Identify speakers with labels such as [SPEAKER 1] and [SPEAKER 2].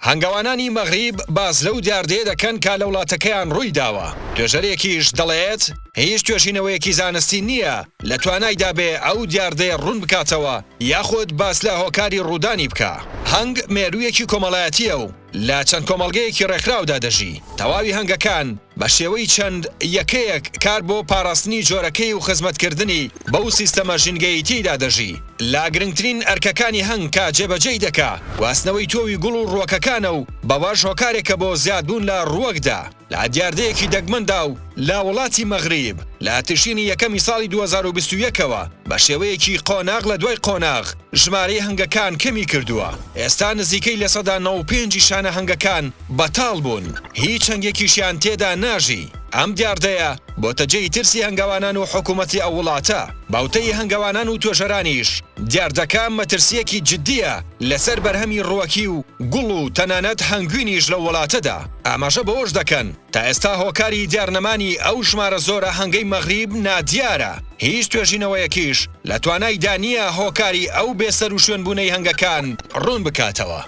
[SPEAKER 1] هەنگاوانانی مەغریب باز لەو دیاردەیە دەکەن کە لە وڵاتەکەیان ڕووی داوە. توێژەرێکیش دەڵێت هیچ توێژینەوەیەکی زانستی نییە لە توانایدا بێ ئەو دیاردەیە ڕوون بکاتەوە یاخود باس لە هۆکاری ڕوودانی بکە. هەنگ مێروویەکی کۆمەڵایەتیە و لە چەند کۆمەڵگەیەکی ڕێکخراودا دەژی. تەواوی هەنگەکان بە شێوەی چەند یەکەیەک کار بۆ پاراستنی جۆرەکەی و خزمەتکردنی بەو سیستەمە ژینگەیەتیدا دەژی. لا گرنگترین ئەرکەکانی هەنگ کە جێبەجێی دەکا واستنەوەی تۆوی گوڵ و ڕووەکەکانە و بەواش هۆکارێکە بۆ زیادبوون لە ڕووەکدا لە دیاردەیەکی دەگمەندا و لە وڵاتی مەغریب لە تشرینی یەکەمی ساڵی 2021ەوە بە شێوەیەکی قۆناغ لە دوای قۆناغ ژمارەی هەنگەکان کەمی کردووە. ئێستا نزیکەی لە سەدا 95 شانە هەنگەکان بەتاڵ بوون، هیچ هەنگێکیشیان تێدا ناژی. ئەم دیاردەیە بۆتە جێی ترسی هەنگاوانان و حکوومەتی ئەو وڵاتە. باوتەی هەنگاوانان و توێژەرانیش دیاردەکە مەترسیەکی جددیە لەسەر بەرهەمی ڕووەکی و گوڵ و تەنانەت هەنگوینیش لە وڵاتەدا. ئاماژە بەوەش دەکەن تا ئێستا هۆکاری دیارنەمانی ئەو ژمارە زۆرە هەنگەی مەغریب نادیارە. هیچ توێژینەوەیەکیش لە توانای دانیە هۆکاری ئەو بێسەر و شوێنبوونەی هەنگەکان ڕوون بکاتەوە.